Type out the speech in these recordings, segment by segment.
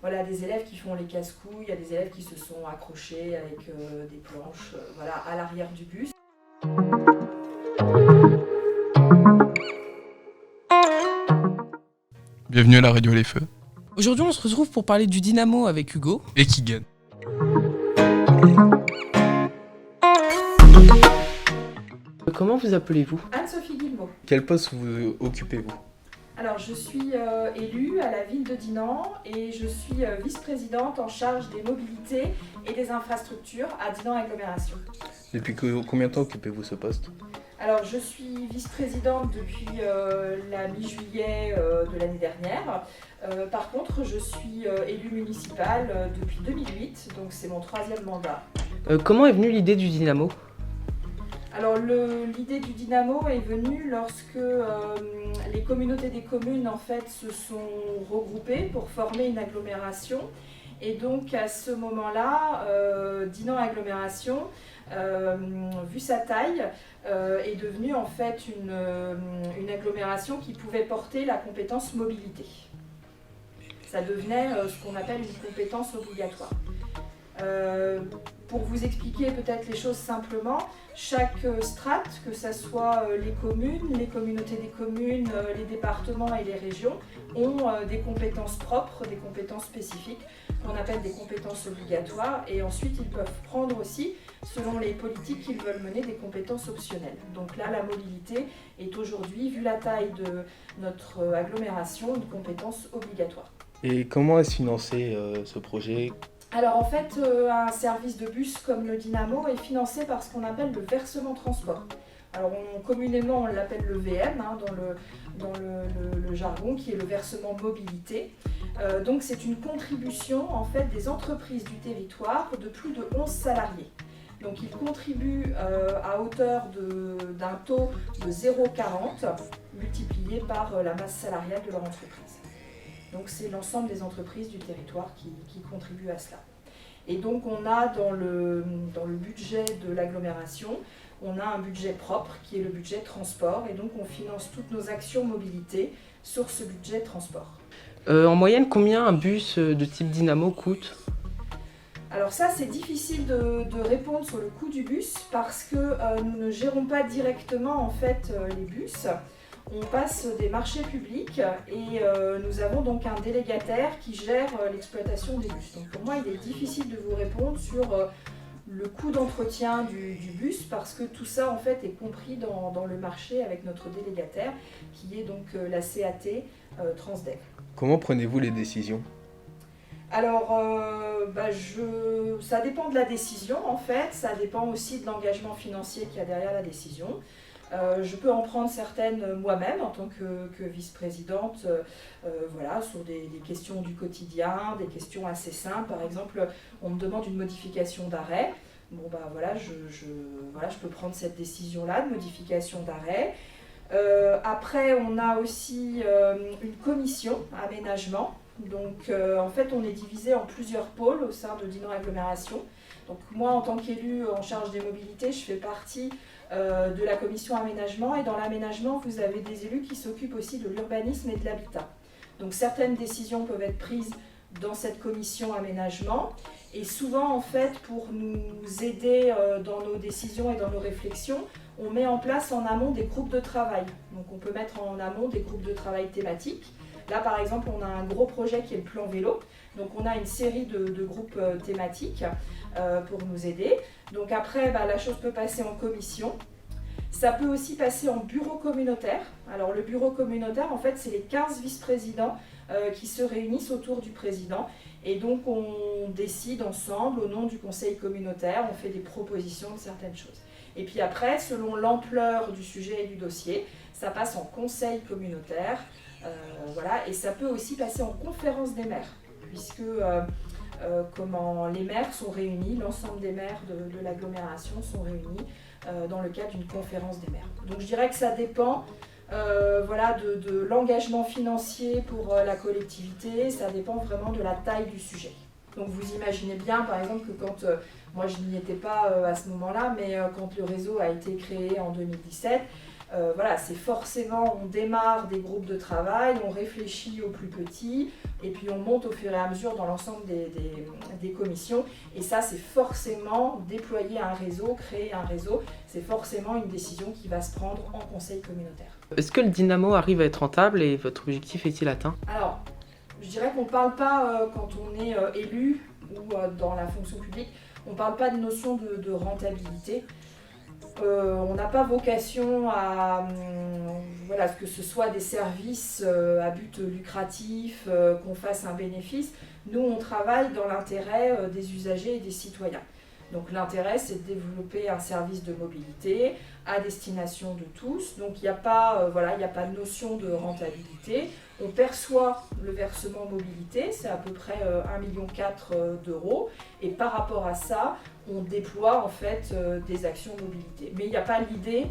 voilà, des élèves qui font les casse-couilles, il y a des élèves qui se sont accrochés avec des planches voilà, à l'arrière du bus. Bienvenue à la radio Les Feux. Aujourd'hui, on se retrouve pour parler du Dynamo avec Hugo. Et qui gagne. Comment vous appelez-vous? Anne-Sophie Guilbault. Quel poste vous occupez-vous? Alors, je suis élue à la ville de Dinan et je suis vice-présidente en charge des mobilités et des infrastructures à Dinan Agglomération. Depuis combien de temps occupez-vous ce poste? Alors, je suis vice-présidente depuis la mi-juillet de l'année dernière. Par contre, je suis élue municipale depuis 2008, donc c'est mon 3e mandat. Comment est venue l'idée du Dynamo? Alors, l'idée du Dynamo est venue lorsque les communautés des communes en fait, se sont regroupées pour former une agglomération. Et donc, à ce moment-là, Dinan Agglomération, vu sa taille, est devenue en fait une agglomération qui pouvait porter la compétence mobilité. Ça devenait ce qu'on appelle une compétence obligatoire. Pour vous expliquer peut-être les choses simplement, chaque strate, que ce soit les communes, les communautés des communes, les départements et les régions, ont des compétences propres, des compétences spécifiques qu'on appelle des compétences obligatoires et ensuite ils peuvent prendre aussi, selon les politiques qu'ils veulent mener, des compétences optionnelles. Donc là, la mobilité est aujourd'hui, vu la taille de notre agglomération, une compétence obligatoire. Et comment est-ce financé ce projet? Alors en fait, un service de bus comme le Dynamo est financé par ce qu'on appelle le versement transport. Alors communément on l'appelle le VM dans le jargon, qui est le versement mobilité. Donc c'est une contribution en fait des entreprises du territoire de plus de 11 salariés. Donc ils contribuent à hauteur d'un taux de 0,40 multiplié par la masse salariale de leur entreprise. Donc c'est l'ensemble des entreprises du territoire qui contribuent à cela. Et donc on a dans le budget de l'agglomération, on a un budget propre qui est le budget transport et donc on finance toutes nos actions mobilité sur ce budget transport. En moyenne, combien un bus de type Dynamo coûte? Alors ça c'est difficile de répondre sur le coût du bus parce que nous ne gérons pas directement en fait les bus. On passe des marchés publics et nous avons donc un délégataire qui gère l'exploitation des bus. Donc pour moi, il est difficile de vous répondre sur le coût d'entretien du bus parce que tout ça en fait est compris dans le marché avec notre délégataire qui est donc la CAT Transdev. Comment prenez-vous les décisions? Alors, ça dépend de la décision en fait, ça dépend aussi de l'engagement financier qu'il y a derrière la décision. Je peux en prendre certaines moi-même en tant que vice-présidente, voilà, sur des questions du quotidien, des questions assez simples. Par exemple, on me demande une modification d'arrêt. Bon, voilà, je peux prendre cette décision-là de modification d'arrêt. Après, on a aussi une commission aménagement. Donc, en fait, on est divisé en plusieurs pôles au sein de Dinan Agglomération. Donc, moi, en tant qu'élue en charge des mobilités, je fais partie de la commission aménagement et dans l'aménagement vous avez des élus qui s'occupent aussi de l'urbanisme et de l'habitat. Donc certaines décisions peuvent être prises dans cette commission aménagement et souvent en fait pour nous aider dans nos décisions et dans nos réflexions, on met en place en amont des groupes de travail. Donc on peut mettre en amont des groupes de travail thématiques. Là par exemple on a un gros projet qui est le plan vélo. Donc on a une série de groupes thématiques pour nous aider. Donc après, la chose peut passer en commission. Ça peut aussi passer en bureau communautaire. Alors le bureau communautaire, en fait, c'est les 15 vice-présidents qui se réunissent autour du président. Et donc on décide ensemble, au nom du conseil communautaire, on fait des propositions de certaines choses. Et puis après, selon l'ampleur du sujet et du dossier, ça passe en conseil communautaire. Voilà, et ça peut aussi passer en conférence des maires, puisque les maires sont réunis, l'ensemble des maires de l'agglomération sont réunis dans le cadre d'une conférence des maires. Donc je dirais que ça dépend de l'engagement financier pour la collectivité, ça dépend vraiment de la taille du sujet. Donc vous imaginez bien par exemple que quand, moi je n'y étais pas à ce moment-là, mais quand le réseau a été créé en 2017, Voilà, c'est forcément, on démarre des groupes de travail, on réfléchit aux plus petits, et puis on monte au fur et à mesure dans l'ensemble des commissions. Et ça, c'est forcément déployer un réseau, créer un réseau, c'est forcément une décision qui va se prendre en conseil communautaire. Est-ce que le dynamo arrive à être rentable et votre objectif est-il atteint? Alors, je dirais qu'on ne parle pas, quand on est élu ou dans la fonction publique, on ne parle pas de notion de rentabilité. On n'a pas vocation à voilà, que ce soit des services à but lucratif, qu'on fasse un bénéfice. Nous, on travaille dans l'intérêt des usagers et des citoyens. Donc l'intérêt, c'est de développer un service de mobilité à destination de tous. Donc il n'y a pas, il n'y a pas de notion de rentabilité. On perçoit le versement mobilité, c'est à peu près 1,4 million d'euros. Et par rapport à ça, on déploie en fait des actions mobilité. Mais il n'y a pas l'idée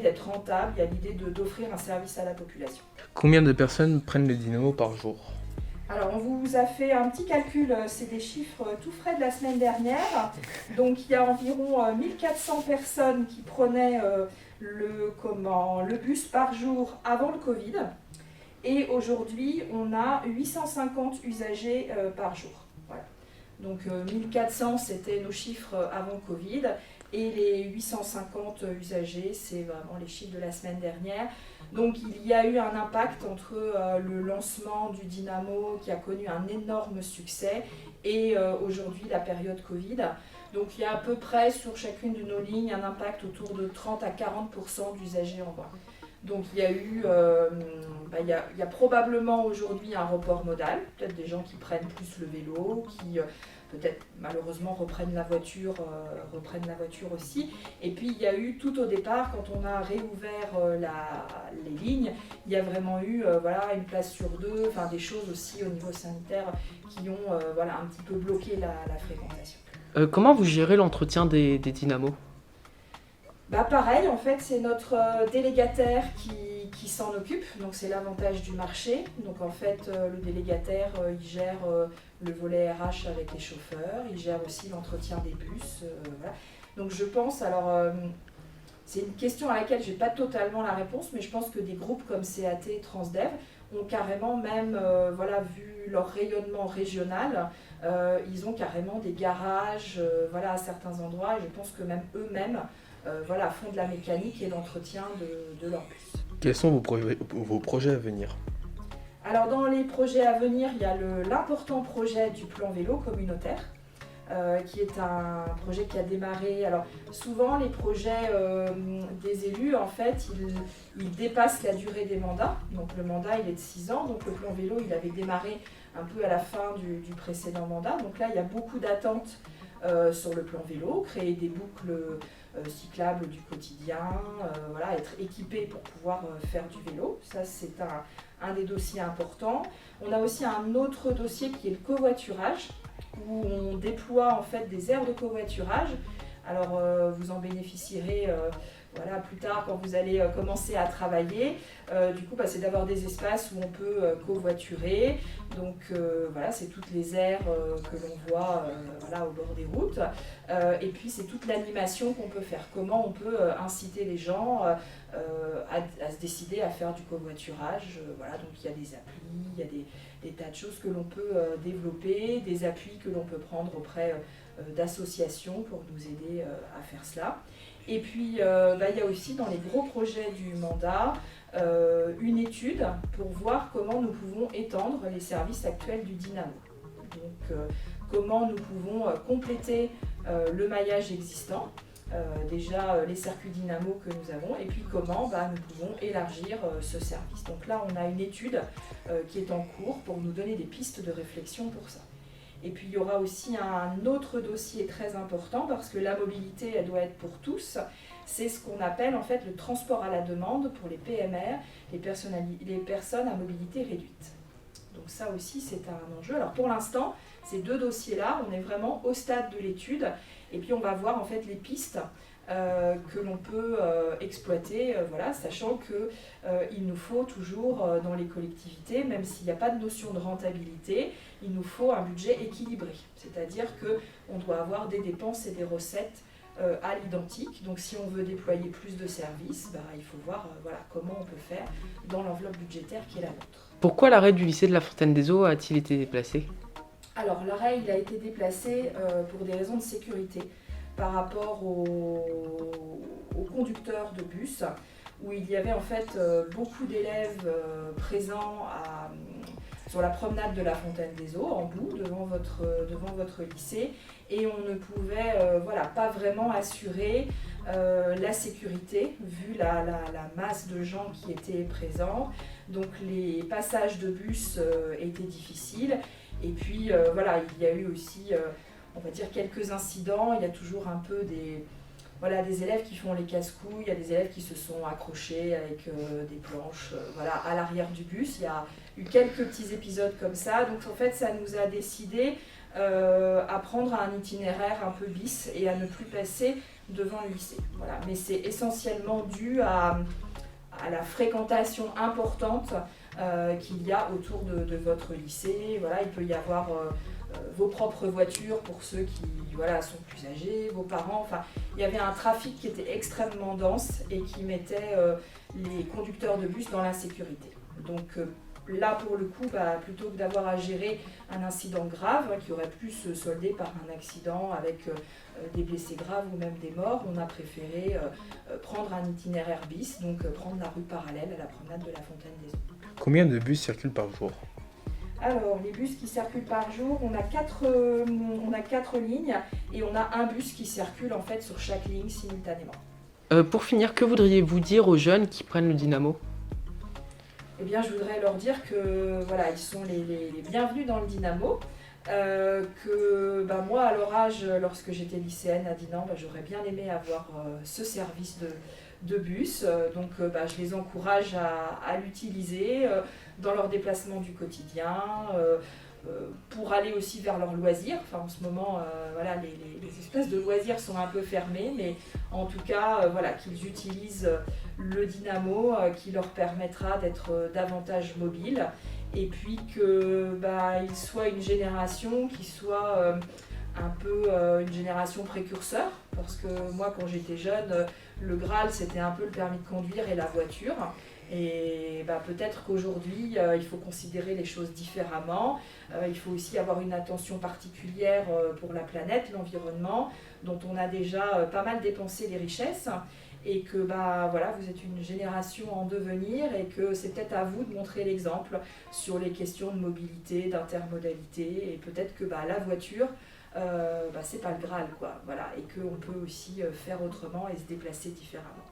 d'être rentable, il y a l'idée d'offrir un service à la population. Combien de personnes prennent le dynamo par jour? Alors, on vous a fait un petit calcul, c'est des chiffres tout frais de la semaine dernière. Donc, il y a environ 1400 personnes qui prenaient le bus par jour avant le Covid. Et aujourd'hui, on a 850 usagers par jour. Voilà. Donc, 1400, c'était nos chiffres avant le Covid. Et les 850 usagers, c'est vraiment les chiffres de la semaine dernière. Donc il y a eu un impact entre le lancement du Dynamo qui a connu un énorme succès et aujourd'hui la période Covid. Donc il y a à peu près sur chacune de nos lignes un impact autour de 30 à 40% d'usagers en moins. Donc il y a eu, il y a probablement aujourd'hui un report modal, peut-être des gens qui prennent plus le vélo, qui peut-être malheureusement reprennent la voiture aussi. Et puis il y a eu tout au départ, quand on a réouvert les lignes, il y a vraiment eu une place sur deux, des choses aussi au niveau sanitaire qui ont un petit peu bloqué la fréquentation. Comment vous gérez l'entretien des dynamos? Pareil, en fait, c'est notre délégataire qui s'en occupe, donc c'est l'avantage du marché. Donc en fait, le délégataire, il gère le volet RH avec les chauffeurs, il gère aussi l'entretien des bus. Voilà. Donc je pense, c'est une question à laquelle je n'ai pas totalement la réponse, mais je pense que des groupes comme CAT, Transdev, ont carrément même, vu leur rayonnement régional, ils ont carrément des garages à certains endroits, et je pense que même eux-mêmes, font de la mécanique et l'entretien de leur bus. Quels sont vos projets à venir? Alors dans les projets à venir, il y a l'important projet du plan vélo communautaire, qui est un projet qui a démarré. Alors souvent les projets des élus, en fait, ils dépassent la durée des mandats. Donc le mandat, il est de 6 ans, donc le plan vélo, il avait démarré un peu à la fin du précédent mandat. Donc là, il y a beaucoup d'attentes sur le plan vélo, créer des boucles cyclables du quotidien, être équipé pour pouvoir faire du vélo. Ça, c'est un des dossiers importants. On a aussi un autre dossier qui est le covoiturage, où on déploie en fait des aires de covoiturage. Alors vous en bénéficierez plus tard quand vous allez commencer à travailler. Du coup, c'est d'avoir des espaces où on peut covoiturer. Donc c'est toutes les aires que l'on voit au bord des routes. Et puis c'est toute l'animation qu'on peut faire. Comment on peut inciter les gens à se décider à faire du covoiturage. Donc il y a des applis, il y a des tas de choses que l'on peut développer, des appuis que l'on peut prendre auprès d'associations pour nous aider à faire cela. Et puis, il y a aussi dans les gros projets du mandat une étude pour voir comment nous pouvons étendre les services actuels du Dynamo. Donc, comment nous pouvons compléter le maillage existant, déjà les circuits Dynamo que nous avons, et puis comment nous pouvons élargir ce service. Donc là, on a une étude qui est en cours pour nous donner des pistes de réflexion pour ça. Et puis il y aura aussi un autre dossier très important parce que la mobilité, elle doit être pour tous. C'est ce qu'on appelle en fait le transport à la demande pour les PMR, les personnes à mobilité réduite. Donc ça aussi, c'est un enjeu. Alors pour l'instant, ces deux dossiers-là, on est vraiment au stade de l'étude. Et puis on va voir en fait les pistes que l'on peut exploiter, sachant qu'il nous faut toujours dans les collectivités, même s'il n'y a pas de notion de rentabilité, il nous faut un budget équilibré. C'est-à-dire qu'on doit avoir des dépenses et des recettes à l'identique. Donc si on veut déployer plus de services, il faut voir comment on peut faire dans l'enveloppe budgétaire qui est la nôtre. Pourquoi l'arrêt du lycée de la Fontaine-des-Eaux a-t-il été déplacé ? Alors l'arrêt il a été déplacé pour des raisons de sécurité par rapport aux conducteurs de bus, où il y avait en fait beaucoup d'élèves présents sur la promenade de la Fontaine-des-Eaux, en bout, devant votre lycée, et on ne pouvait pas vraiment assurer la sécurité, vu la masse de gens qui étaient présents. Donc les passages de bus étaient difficiles, et puis il y a eu aussi, on va dire, quelques incidents. Il y a toujours un peu des élèves qui font les casse-couilles, il y a des élèves qui se sont accrochés avec des planches à l'arrière du bus. Il y a eu quelques petits épisodes comme ça, donc en fait ça nous a décidé à prendre un itinéraire un peu bis et à ne plus passer devant le lycée. Voilà. Mais c'est essentiellement dû à la fréquentation importante qu'il y a autour de votre lycée. Voilà, il peut y avoir vos propres voitures pour ceux qui sont plus âgés, vos parents. Enfin, il y avait un trafic qui était extrêmement dense et qui mettait les conducteurs de bus dans l'insécurité. Donc là, pour le coup, plutôt que d'avoir à gérer un incident grave qui aurait pu se solder par un accident avec des blessés graves ou même des morts, on a préféré prendre un itinéraire bis, donc prendre la rue parallèle à la promenade de la Fontaine-des-Eaux. Combien de bus circulent par jour ? Alors, les bus qui circulent par jour, on a 4 lignes et on a un bus qui circule en fait sur chaque ligne simultanément. Pour finir, que voudriez-vous dire aux jeunes qui prennent le dynamo ? Eh bien, je voudrais leur dire que ils sont les bienvenus dans le dynamo. Que moi, à leur âge, lorsque j'étais lycéenne à Dinan, j'aurais bien aimé avoir ce service de bus. Donc, je les encourage à l'utiliser dans leurs déplacements du quotidien, pour aller aussi vers leurs loisirs. Enfin, en ce moment, les espaces de loisirs sont un peu fermés, mais en tout cas, qu'ils utilisent le dynamo qui leur permettra d'être davantage mobiles. Et puis qu'ils soient une génération qui soit un peu une génération précurseur, parce que moi quand j'étais jeune, le Graal c'était un peu le permis de conduire et la voiture, et peut-être qu'aujourd'hui il faut considérer les choses différemment. Il faut aussi avoir une attention particulière pour la planète, l'environnement, dont on a déjà pas mal dépensé les richesses, et que vous êtes une génération en devenir et que c'est peut-être à vous de montrer l'exemple sur les questions de mobilité, d'intermodalité, et peut-être que la voiture c'est pas le Graal et qu'on peut aussi faire autrement et se déplacer différemment.